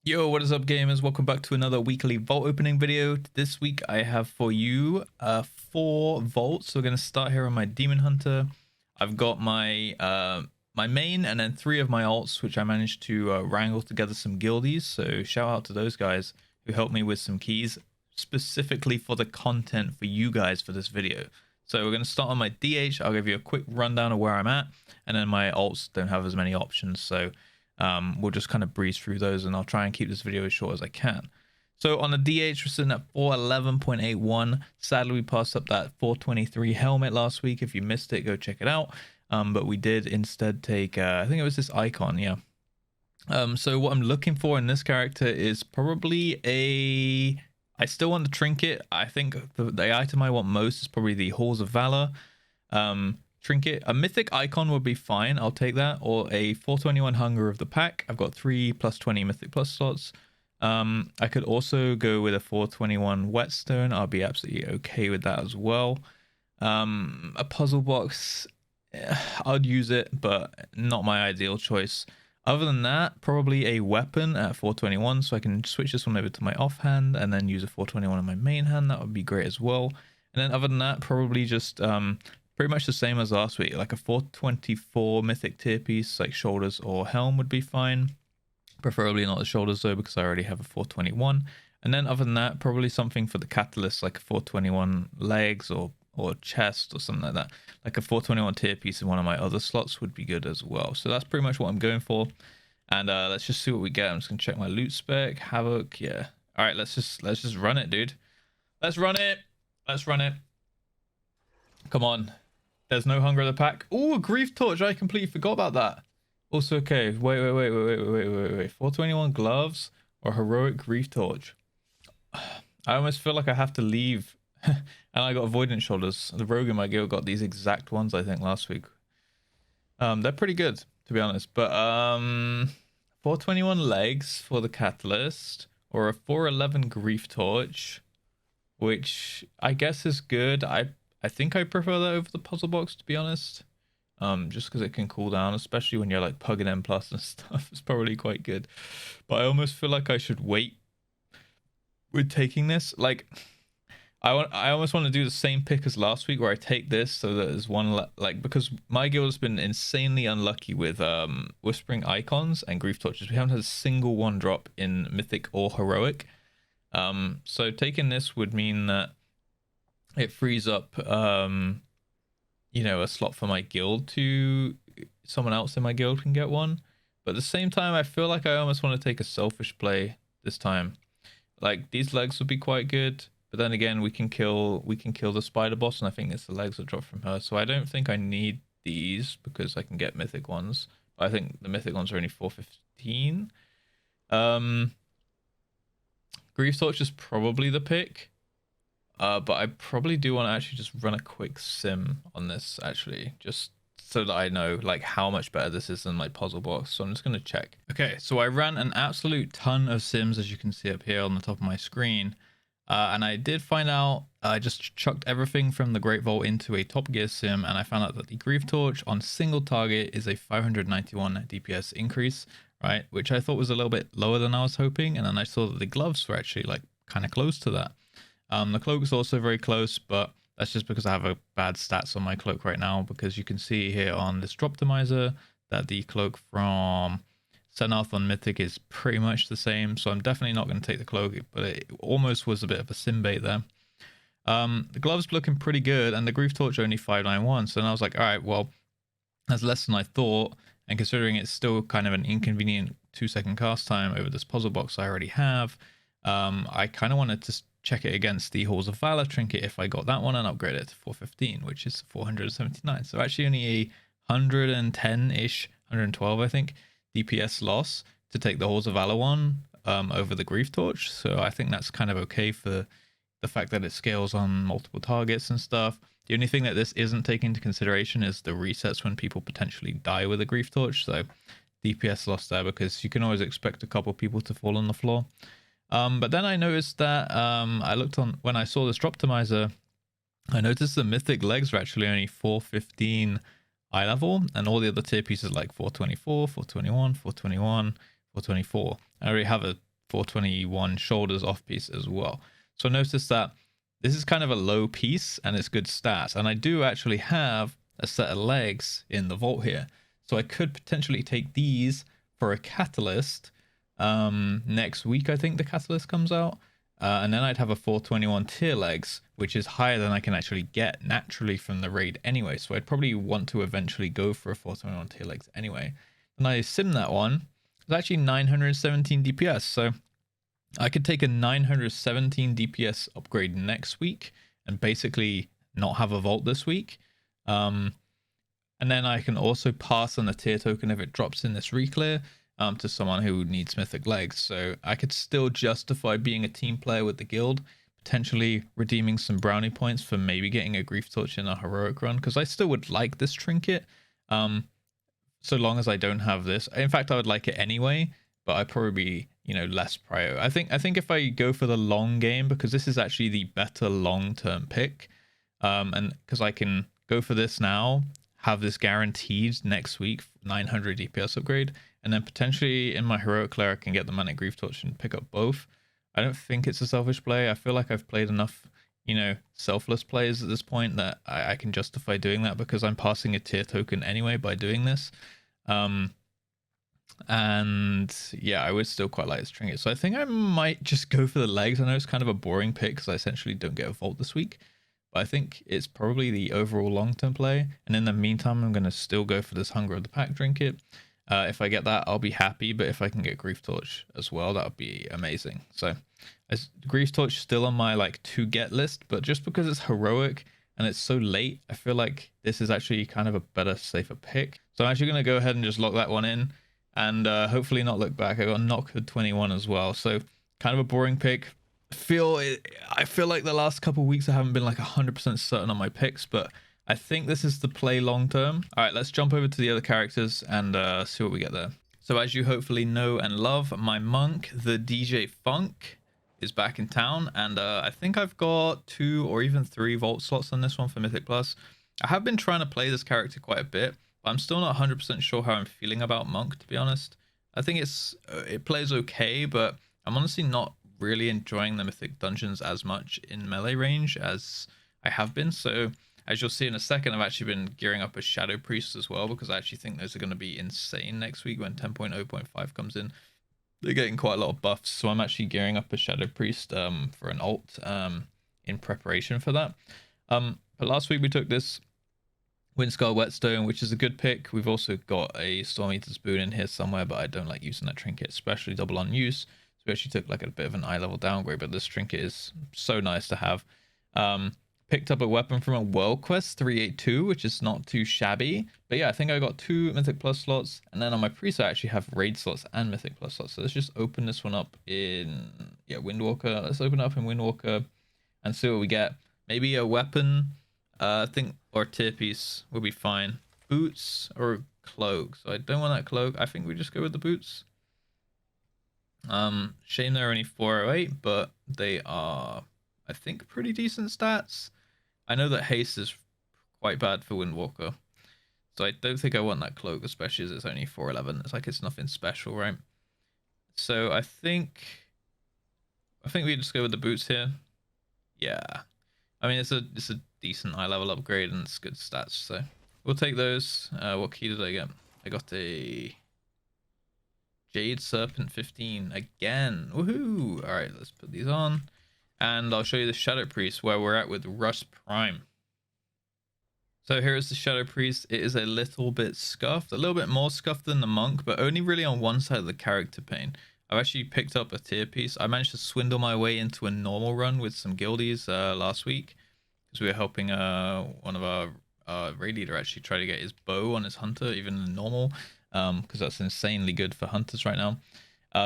Yo, what is up, gamers? Welcome back to another weekly vault opening video. This week I have for you 4 vaults. So we're going to start here on my Demon Hunter. I've got my my main and then 3 of my alts, which I managed to wrangle together some guildies. So shout out to those guys who helped me with some keys specifically for the content for you guys for this video. So we're going to start on my DH. I'll give you a quick rundown of where I'm at, and then my alts don't have as many options, so we'll just kind of breeze through those, and I'll try and keep this video as short as I can. So on the DH, we're sitting at 411.81. Sadly, we passed up that 423 helmet last week. If you missed it, go check it out. But we did instead take, I think it was this icon, yeah. So what I'm looking for in this character is probably a... I still want the trinket. I think the item I want most is probably the Halls of Valor. Trinket. A mythic icon would be fine, I'll take that, or a 421 hunger of the pack. I've got 3 plus 20 mythic plus slots. I could also go with a 421 whetstone. I'll be absolutely okay with that as well. A puzzle box, I'd use it, but not my ideal choice. Other than that, probably a weapon at 421, so I can switch this one over to my offhand and then use a 421 on my main hand. That would be great as well. And then other than that, probably just pretty much the same as last week, like a 424 mythic tier piece, like shoulders or helm would be fine. Preferably not the shoulders though, because I already have a 421. And then other than that, probably something for the catalyst, like a 421 legs or chest or something like that. Like a 421 tier piece in one of my other slots would be good as well. So that's pretty much what I'm going for. And let's just see what we get. I'm just gonna check my loot spec. Havoc, yeah. All right, let's just run it, dude. Let's run it. Let's run it. Come on. There's no hunger of the pack. Oh, a Grieftorch. I completely forgot about that. Also, okay. Wait. 421 gloves or heroic Grieftorch. I almost feel like I have to leave. And I got avoidance shoulders. The rogue in my guild got these exact ones, I think, last week. They're pretty good, to be honest. But 421 legs for the catalyst, or a 411 Grieftorch, which I guess is good. I think I prefer that over the puzzle box, to be honest. Just because it can cool down, especially when you're like pugging M plus and stuff. It's probably quite good. But I almost feel like I should wait with taking this. Like, I almost want to do the same pick as last week, where I take this so that there's one like, because my guild has been insanely unlucky with whispering icons and grief torches. We haven't had a single one drop in mythic or heroic. So taking this would mean that it frees up you know, a slot for my guild to someone else in my guild can get one. But at the same time, I feel like I almost want to take a selfish play this time. Like, these legs would be quite good, but then again, we can kill the spider boss, and I think it's the legs that drop from her. So I don't think I need these because I can get mythic ones. I think the mythic ones are only 415. Grieftorch is probably the pick. But I probably do want to actually just run a quick sim on this, actually, just so that I know like how much better this is than my puzzle box. So I'm just going to check. Okay, so I ran an absolute ton of sims, as you can see up here on the top of my screen. And I did find out, I just chucked everything from the Great Vault into a Top Gear sim, and I found out that the Grieftorch on single target is a 591 DPS increase, right? Which I thought was a little bit lower than I was hoping. And then I saw that the gloves were actually like kind of close to that. The cloak is also very close, but that's just because I have a bad stats on my cloak right now, because you can see here on this Droptimizer that the cloak from Senarth on Mythic is pretty much the same. So I'm definitely not going to take the cloak, but it almost was a bit of a sim bait there. The gloves looking pretty good, and the Grieftorch only 591. So then I was like, all right, well, that's less than I thought. And considering it's still kind of an inconvenient 2-second cast time over this puzzle box I already have, I kind of wanted to check it against the Halls of Valor trinket if I got that one and upgrade it to 415, which is 479. So actually only a 110-ish, 112, I think, DPS loss to take the Halls of Valor one over the Grieftorch. So I think that's kind of okay for the fact that it scales on multiple targets and stuff. The only thing that this isn't taking into consideration is the resets when people potentially die with a Grieftorch. So DPS loss there, because you can always expect a couple people to fall on the floor. But then I noticed that I looked on when I saw this Droptimizer, I noticed the mythic legs are actually only 415 eye level, and all the other tier pieces like 424, 421, 421, 424. I already have a 421 shoulders off piece as well. So notice that this is kind of a low piece and it's good stats. And I do actually have a set of legs in the vault here. So I could potentially take these for a catalyst. Next week, I think the catalyst comes out. And then I'd have a 421 tier legs, which is higher than I can actually get naturally from the raid anyway. So I'd probably want to eventually go for a 421 tier legs anyway. And I sim that one. It's actually 917 DPS. So I could take a 917 DPS upgrade next week and basically not have a vault this week. And then I can also pass on a tier token if it drops in this reclear to someone who needs mythic legs. So I could still justify being a team player with the guild, potentially redeeming some brownie points for maybe getting a Grieftorch in a heroic run, because I still would like this trinket. So long as I don't have this. In fact, I would like it anyway, but I'd probably be, you know, less prio. I think if I go for the long game, because this is actually the better long-term pick, and because I can go for this now, have this guaranteed next week 900 DPS upgrade, and then potentially in my heroic lair I can get the Manic Grieftorch and pick up both. I don't think it's a selfish play. I feel like I've played enough, you know, selfless plays at this point that I can justify doing that, because I'm passing a tier token anyway by doing this. And yeah, I would still quite like this trinket. So I think I might just go for the legs. I know it's kind of a boring pick because I essentially don't get a vault this week, but I think it's probably the overall long-term play. And in the meantime, I'm going to still go for this Hunger of the Pack trinket. If I get that, I'll be happy. But if I can get Grieftorch as well, that would be amazing. So as Grieftorch still on my like to get list, but just because it's heroic and it's so late, I feel like this is actually kind of a better, safer pick. So I'm actually going to go ahead and just lock that one in and hopefully not look back. I got Knockhood 21 as well. So kind of a boring pick. I feel like the last couple of weeks I haven't been like 100% certain on my picks, but I think this is the play long term. All right, let's jump over to the other characters and see what we get there. So as you hopefully know and love, my monk, the DJ Funk, is back in town, and I think I've got 2 or even 3 vault slots on this one for Mythic Plus. I have been trying to play this character quite a bit, but I'm still not 100% sure how I'm feeling about monk, to be honest. I think it plays okay, but I'm honestly not really enjoying the mythic dungeons as much in melee range as I have been. So as you'll see in a second, I've actually been gearing up a Shadow Priest as well, because I actually think those are going to be insane next week when 10.0.5 comes in. They're getting quite a lot of buffs, so I'm actually gearing up a Shadow Priest for an alt in preparation for that. But last week we took this Windscar Whetstone, which is a good pick. We've also got a Storm Eater's Boon in here somewhere, but I don't like using that trinket, especially double on use. So we actually took like a bit of an eye level downgrade, but this trinket is so nice to have. Picked up a weapon from a World Quest 382, which is not too shabby. But yeah, I think I got 2 Mythic Plus slots, and then on my priest I actually have Raid slots and Mythic Plus slots. So let's just open this one up in Windwalker. Let's open it up in Windwalker and see what we get. Maybe a weapon, I think, or tier piece will be fine. Boots or a cloak. So I don't want that cloak. I think we just go with the boots. Shame they're only 408, but they are, I think, pretty decent stats. I know that haste is quite bad for Windwalker, so I don't think I want that cloak, especially as it's only 411. It's like it's nothing special, right? So I think we just go with the boots here. Yeah, I mean it's a decent high level upgrade and it's good stats, so we'll take those. What key did I get? I got a Jade Serpent 15 again. Woohoo! All right, let's put these on. And I'll show you the Shadow Priest, where we're at with Russ Prime. So here is the Shadow Priest. It is a little bit scuffed, a little bit more scuffed than the monk, but only really on one side of the character pane. I've actually picked up a tier piece. I managed to swindle my way into a normal run with some guildies last week, because we were helping one of our raid leader actually try to get his bow on his hunter, even in normal, because that's insanely good for hunters right now.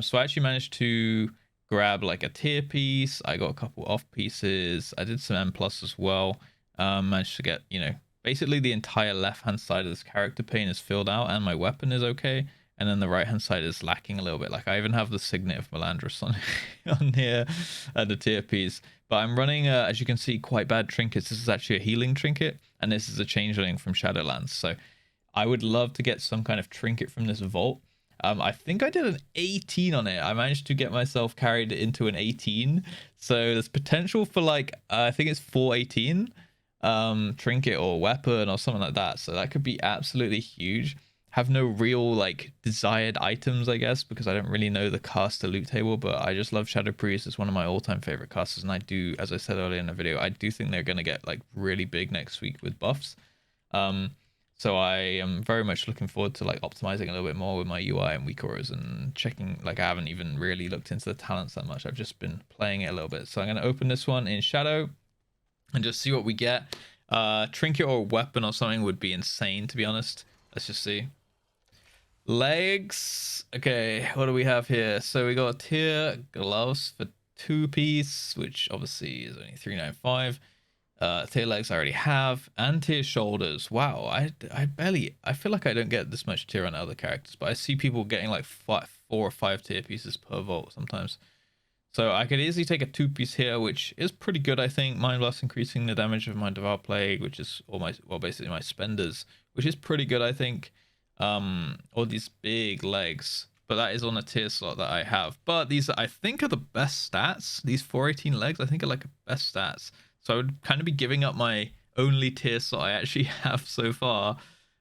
So I actually managed to grab like a tier piece. I got a couple off pieces. I did some M plus as well. Managed to get, you know, basically the entire left hand side of this character pane is filled out and my weapon is okay, and then the right hand side is lacking a little bit. Like I even have the Signet of Melandris on here at the tier piece, but I'm running as you can see, quite bad trinkets. This is actually a healing trinket, and this is a changeling from Shadowlands. So I would love to get some kind of trinket from this vault. I think I did an 18 on it. I managed to get myself carried into an 18. So there's potential for like, I think it's 418 trinket or weapon or something like that. So that could be absolutely huge. Have no real like desired items, I guess, because I don't really know the caster loot table, but I just love Shadow Priest. It's one of my all-time favorite casters, and I do, as I said earlier in the video, I do think they're going to get like really big next week with buffs. So I am very much looking forward to like optimizing a little bit more with my UI and weak auras and checking. Like, I haven't even really looked into the talents that much. I've just been playing it a little bit. So I'm going to open this one in Shadow and just see what we get. Trinket or weapon or something would be insane, to be honest. Let's just see. Legs. Okay, what do we have here? So we got tier gloves for 2-piece, which obviously is only 395. Tier legs I already have, and tier shoulders. Wow, I feel like I don't get this much tier on other characters, but I see people getting like 4 or 5 tier pieces per vault sometimes. So I could easily take a 2-piece here, which is pretty good, I think. Mind Blast increasing the damage of my Devour Plague, which is all my, well, basically my spenders, which is pretty good, I think. All these big legs, but that is on a tier slot that I have. But these, I think, are the best stats. These 418 legs, I think, are like the best stats. So I would kind of be giving up my only tier slot I actually have so far,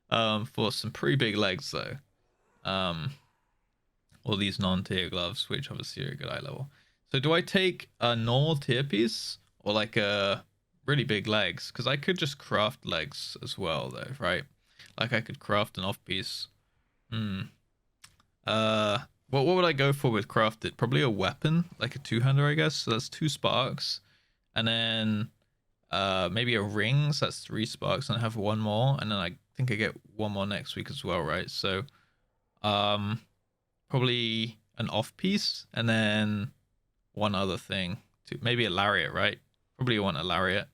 for some pretty big legs though. All these non-tier gloves, which obviously are a good eye level. So do I take a normal tier piece or like a really big legs? Because I could just craft legs as well though, right? Like I could craft an off piece. What would I go for with crafted? Probably a weapon, like a 2-hander, I guess. So that's 2 sparks. And then maybe a ring, so that's 3 sparks, and I have 1 more, and then I think I get 1 more next week as well, right? So probably an off piece, and then 1 other thing, maybe a lariat, right? Probably want a lariat.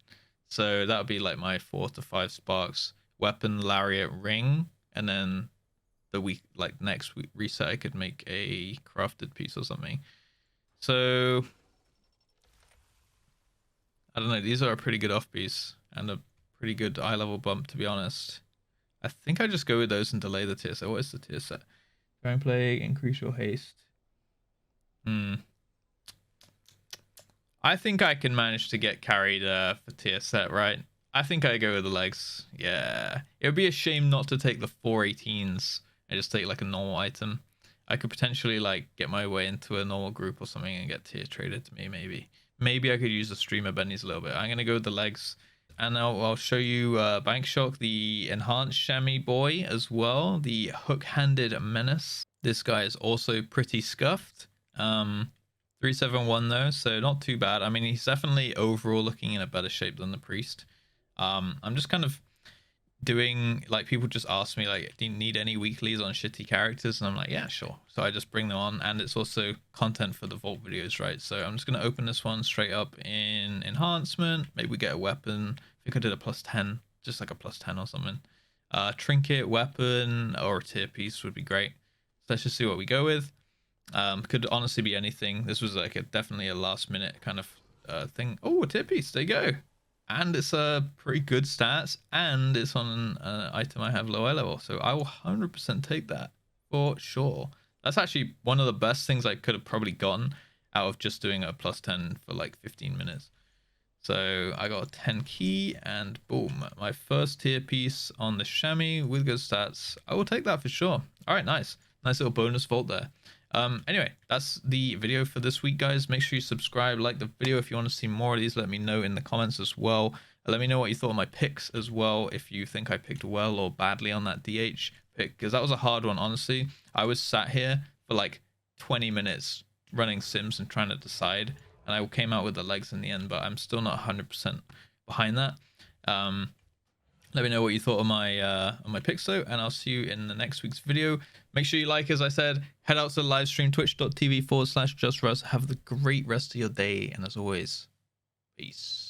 So that would be like my 4 to 5 sparks, weapon, lariat, ring, and then the week, like next week reset, I could make a crafted piece or something. So I don't know, these are a pretty good off piece and a pretty good eye level bump, to be honest. I think I just go with those and delay the tier set. What is the tier set? Dragon Plague, increase your haste. I think I can manage to get carried for tier set, right? I think I go with the legs. Yeah. It would be a shame not to take the 418s and just take like a normal item. I could potentially like get my way into a normal group or something and get tier traded to me, maybe. Maybe I could use the streamer bennies a little bit. I'm going to go with the legs. And I'll show you Bank Shock, the enhanced chamois boy as well. The hook-handed menace. This guy is also pretty scuffed. 371 though, so not too bad. I mean, he's definitely overall looking in a better shape than the priest. I'm just kind of doing, like, people just ask me, like, do you need any weeklies on shitty characters? And I'm like, yeah, sure. So I just bring them on, and it's also content for the vault videos, right? So I'm just going to open this one straight up in enhancement. Maybe we get a weapon. I think I did a +10, just like a +10 or something. Trinket, weapon, or a tier piece would be great. So let's just see what we go with. Could honestly be anything. This was like definitely a last minute kind of thing. Oh, a tier piece, there you go. And it's a pretty good stats, and it's on an item I have low eye level, so I will 100% take that for sure. That's actually one of the best things I could have probably gotten out of just doing a +10 for like 15 minutes. So I got a 10 key, and boom, my first tier piece on the chamois with good stats. I will take that for sure. All right, nice little bonus vault there. Anyway, that's the video for this week, guys. Make sure you subscribe, like the video. If you want to see more of these, let me know in the comments as well. Let me know what you thought of my picks as well, if you think I picked well or badly on that DH pick, because that was a hard one, honestly. I was sat here for like 20 minutes running sims and trying to decide, and I came out with the legs in the end, but I'm still not 100% behind that. Let me know what you thought of my picks though, and I'll see you in the next week's video. Make sure you like, as I said, head out to the live stream, twitch.tv/JustRuss. Have the great rest of your day, and as always, peace.